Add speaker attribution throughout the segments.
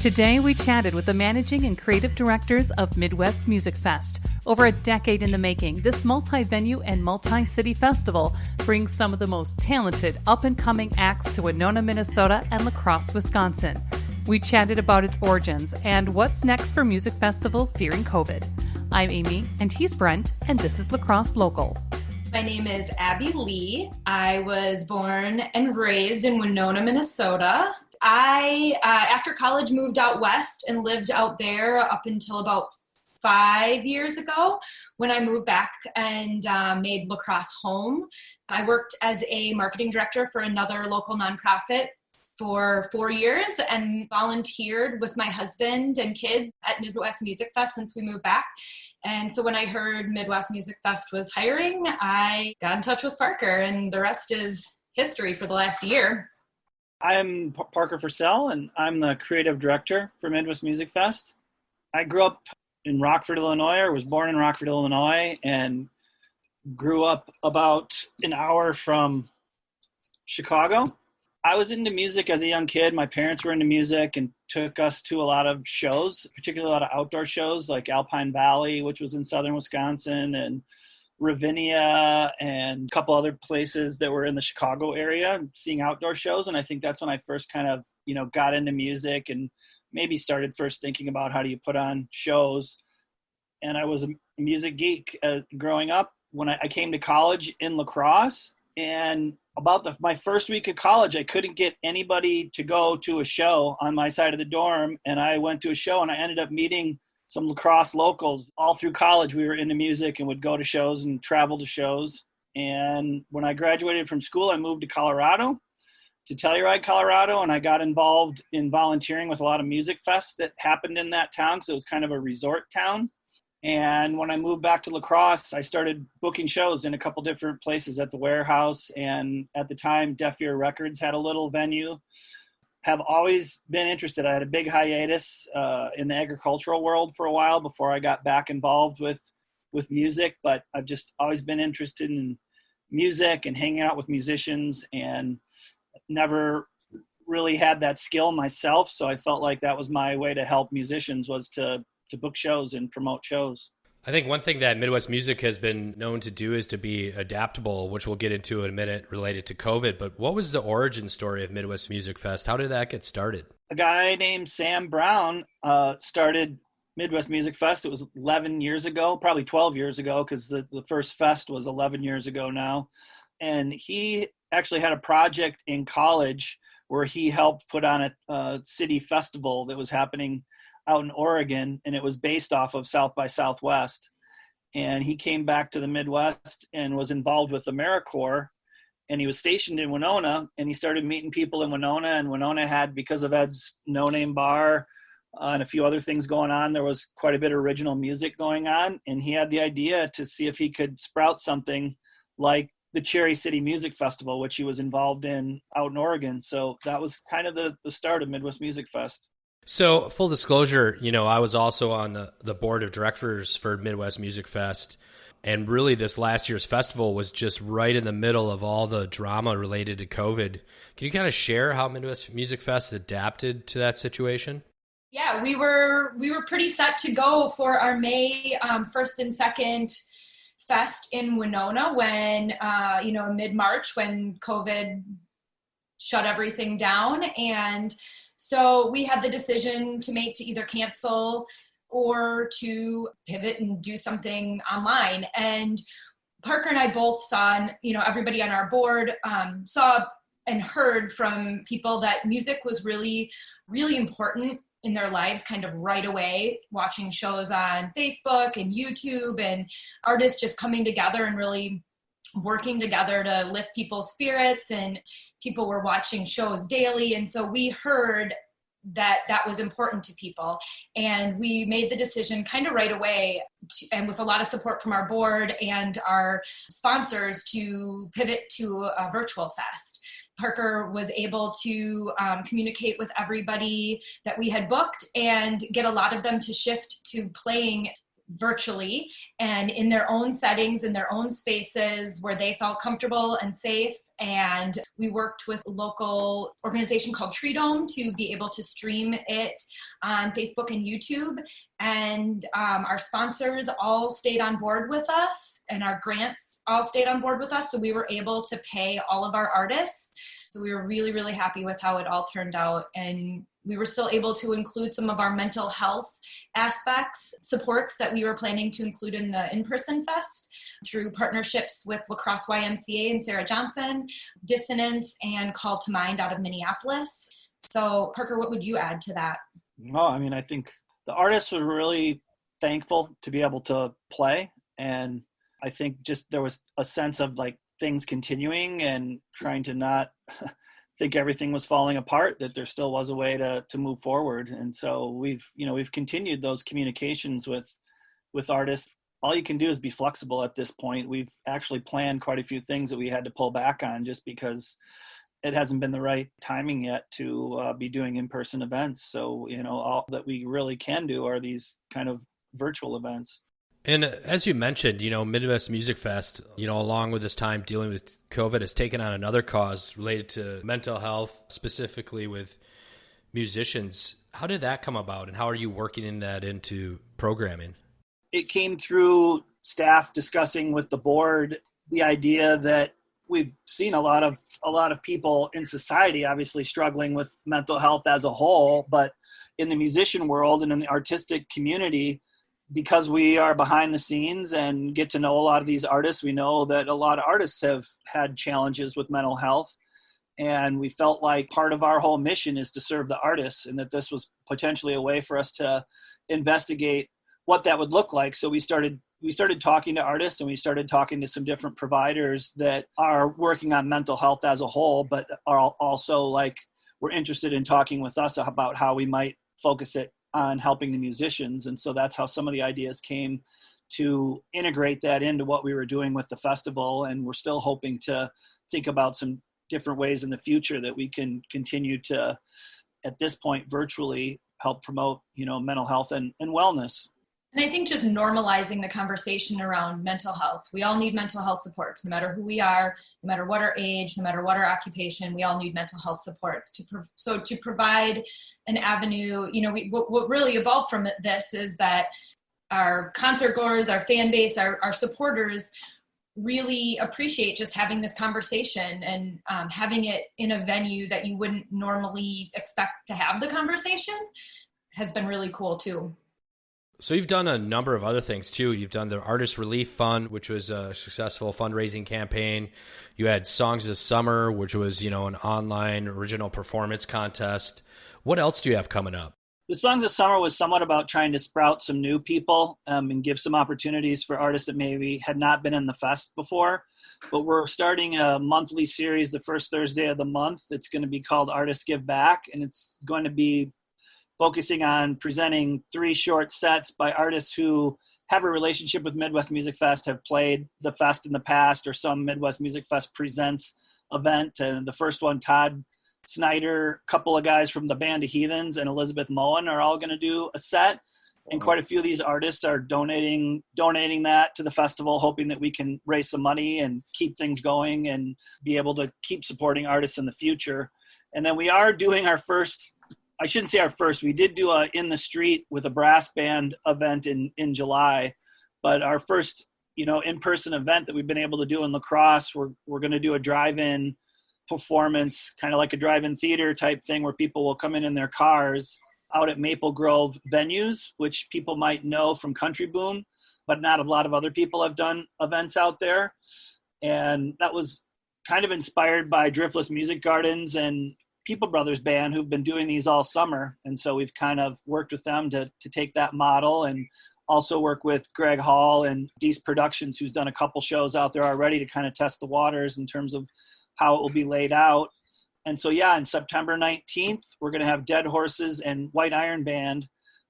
Speaker 1: Today, we chatted with the managing and creative directors of Midwest Music Fest. Over a decade in the making, this multi-venue and multi-city festival brings some of the most talented up-and-coming acts to Winona, Minnesota and La Crosse, Wisconsin. We chatted about its origins and what's next for music festivals during COVID. I'm Amy, and he's Brent, and this is La Crosse Local.
Speaker 2: My name is Abby Lee. I was born and raised in Winona, Minnesota. I, after college, moved out west and lived out there up until about 5 years ago when I moved back and made La Crosse home. I worked as a marketing director for another local nonprofit for 4 years and volunteered with my husband and kids at Midwest Music Fest since we moved back. And so when I heard Midwest Music Fest was hiring, I got in touch with Parker, and the rest is history for the last year.
Speaker 3: I'm Parker Forsell, and I'm the creative director for Midwest Music Fest. I grew up in Rockford, Illinois, or was born in Rockford, Illinois, and grew up about an hour from Chicago. I was into music as a young kid. My parents were into music and took us to a lot of shows, particularly a lot of outdoor shows like Alpine Valley, which was in southern Wisconsin, and Ravinia and a couple other places that were in the Chicago area, seeing outdoor shows. And I think that's when I first kind of, got into music and maybe started first thinking about how do you put on shows. And I was a music geek growing up. When I came to college in La Crosse, and about my first week of college, I couldn't get anybody to go to a show on my side of the dorm. And I went to a show and I ended up meeting some La Crosse locals. All through college, we were into music and would go to shows and travel to shows. And when I graduated from school, I moved to Colorado, to Telluride, Colorado, and I got involved in volunteering with a lot of music fests that happened in that town, so it was kind of a resort town. And when I moved back to La Crosse, I started booking shows in a couple different places at the Warehouse, and at the time, Deaf Ear Records had a little venue. Have always been interested. I had a big hiatus in the agricultural world for a while before I got back involved with music, but I've just always been interested in music and hanging out with musicians, and never really had that skill myself. So I felt like that was my way to help musicians, was to book shows and promote shows.
Speaker 4: I think one thing that Midwest Music has been known to do is to be adaptable, which we'll get into in a minute related to COVID. But what was the origin story of Midwest Music Fest? How did that get started?
Speaker 3: A guy named Sam Brown started Midwest Music Fest. It was 11 years ago, probably 12 years ago, because the first fest was 11 years ago now. And he actually had a project in college where he helped put on a city festival that was happening out in Oregon, and it was based off of South by Southwest. And he came back to the Midwest and was involved with AmeriCorps, and he was stationed in Winona, and he started meeting people in Winona, and Winona had, because of Ed's No Name Bar and a few other things going on, there was quite a bit of original music going on, and he had the idea to see if he could sprout something like the Cherry City Music Festival, which he was involved in out in Oregon. So that was kind of the start of Midwest Music Fest.
Speaker 4: So full disclosure, I was also on the board of directors for Midwest Music Fest. And really this last year's festival was just right in the middle of all the drama related to COVID. Can you kind of share how Midwest Music Fest adapted to that situation?
Speaker 2: Yeah, we were pretty set to go for our May 1st and 2nd fest in Winona when, mid-March, when COVID shut everything down. And so we had the decision to make to either cancel or to pivot and do something online. And Parker and I both saw, and everybody on our board saw and heard from people that music was really, really important in their lives kind of right away, watching shows on Facebook and YouTube, and artists just coming together and really working together to lift people's spirits, and people were watching shows daily. And so we heard that was important to people. And we made the decision kind of right away, and with a lot of support from our board and our sponsors, to pivot to a virtual fest. Parker was able to communicate with everybody that we had booked and get a lot of them to shift to playing virtually and in their own settings, in their own spaces where they felt comfortable and safe. And we worked with a local organization called Tree Dome to be able to stream it on Facebook and YouTube. And our sponsors all stayed on board with us, and our grants all stayed on board with us. So we were able to pay all of our artists. So we were really, really happy with how it all turned out. And we were still able to include some of our mental health aspects, supports that we were planning to include in the in-person fest through partnerships with Lacrosse YMCA and Sarah Johnson, Dissonance, and Call to Mind out of Minneapolis. So Parker, what would you add to that?
Speaker 3: Well, I mean, I think the artists were really thankful to be able to play. And I think just there was a sense of like things continuing and trying to not think everything was falling apart, that there still was a way to move forward. And so we've continued those communications with artists. All you can do is be flexible at this point. We've actually planned quite a few things that we had to pull back on just because it hasn't been the right timing yet to be doing in-person events. So, all that we really can do are these kind of virtual events.
Speaker 4: And as you mentioned, Midwest Music Fest, along with this time dealing with COVID, has taken on another cause related to mental health, specifically with musicians. How did that come about, and how are you working that into programming?
Speaker 3: It came through staff discussing with the board the idea that we've seen a lot of people in society obviously struggling with mental health as a whole, but in the musician world and in the artistic community, because we are behind the scenes and get to know a lot of these artists, we know that a lot of artists have had challenges with mental health. And we felt like part of our whole mission is to serve the artists, and that this was potentially a way for us to investigate what that would look like. So we started talking to artists, and we started talking to some different providers that are working on mental health as a whole, but are also we're interested in talking with us about how we might focus it on helping the musicians. And so that's how some of the ideas came to integrate that into what we were doing with the festival. And we're still hoping to think about some different ways in the future that we can continue to, at this point, virtually help promote, mental health and wellness.
Speaker 2: And I think just normalizing the conversation around mental health. We all need mental health supports, no matter who we are, no matter what our age, no matter what our occupation, we all need mental health supports. To provide an avenue, what really evolved from this is that our concert goers, our fan base, our supporters really appreciate just having this conversation and having it in a venue that you wouldn't normally expect to have the conversation has been really cool too.
Speaker 4: So you've done a number of other things too. You've done the Artist Relief Fund, which was a successful fundraising campaign. You had Songs of Summer, which was, an online original performance contest. What else do you have coming up?
Speaker 3: The Songs of Summer was somewhat about trying to sprout some new people and give some opportunities for artists that maybe had not been in the fest before. But we're starting a monthly series the first Thursday of the month. It's going to be called Artists Give Back, and it's going to be focusing on presenting 3 short sets by artists who have a relationship with Midwest Music Fest, have played the fest in the past, or some Midwest Music Fest Presents event. And the first one, Todd Snyder, a couple of guys from the Band of Heathens, and Elizabeth Moen are all going to do a set. And quite a few of these artists are donating that to the festival, hoping that we can raise some money and keep things going and be able to keep supporting artists in the future. And then we are doing our first, I shouldn't say our first, we did do a In the Street with a brass band event in July, but our first, in-person event that we've been able to do in La Crosse, we're going to do a drive-in performance, kind of like a drive-in theater type thing, where people will come in their cars out at Maple Grove venues, which people might know from Country Boom, but not a lot of other people have done events out there. And that was kind of inspired by Driftless Music Gardens and People Brothers Band, who've been doing these all summer. And so we've kind of worked with them to take that model, and also work with Greg Hall and Deese Productions, who's done a couple shows out there already to kind of test the waters in terms of how it will be laid out. And so, on September 19th, we're going to have Dead Horses and White Iron Band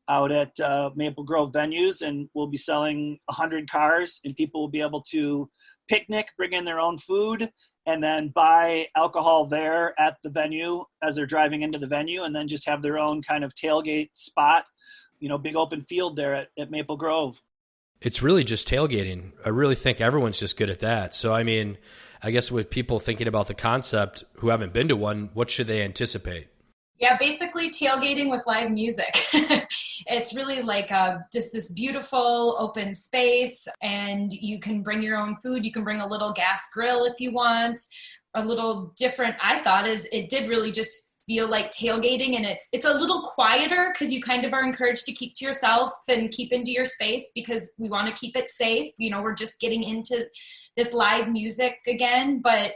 Speaker 3: out at Maple Grove venues, and we'll be selling 100 cars, and people will be able to picnic, bring in their own food, and then buy alcohol there at the venue as they're driving into the venue, and then just have their own kind of tailgate spot, big open field there at Maple Grove.
Speaker 4: It's really just tailgating. I really think everyone's just good at that. So, I mean, I guess with people thinking about the concept who haven't been to one, what should they anticipate?
Speaker 2: Yeah, basically tailgating with live music. It's really like just this beautiful open space, and you can bring your own food. You can bring a little gas grill if you want. A little different, I thought, is it did really just feel like tailgating, and it's a little quieter because you kind of are encouraged to keep to yourself and keep into your space because we want to keep it safe. You know, we're just getting into this live music again, but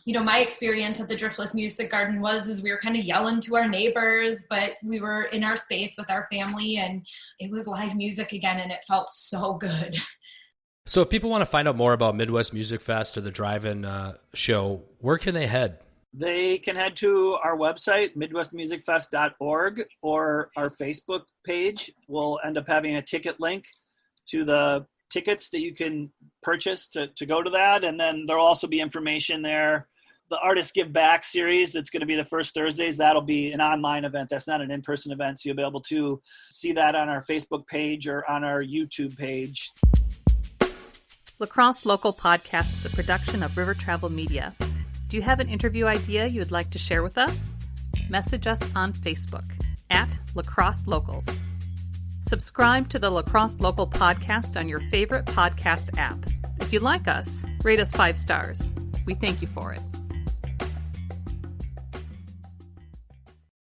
Speaker 2: you know, my experience at the Driftless Music Garden was we were kind of yelling to our neighbors, but we were in our space with our family, and it was live music again, and it felt so good.
Speaker 4: So if people want to find out more about Midwest Music Fest or the drive-in show, where can they head?
Speaker 3: They can head to our website, midwestmusicfest.org, or our Facebook page. We'll end up having a ticket link to the tickets that you can purchase to go to that. And then there'll also be information there. The Artists Give Back series that's going to be the first Thursdays, that'll be an online event. That's not an in-person event. So you'll be able to see that on our Facebook page or on our YouTube page.
Speaker 1: La Crosse Local Podcast is a production of River Travel Media. Do you have an interview idea you would like to share with us? Message us on Facebook at La Crosse Locals. Subscribe to the La Crosse Local Podcast on your favorite podcast app. If you like us, rate us 5 stars. We thank you for it.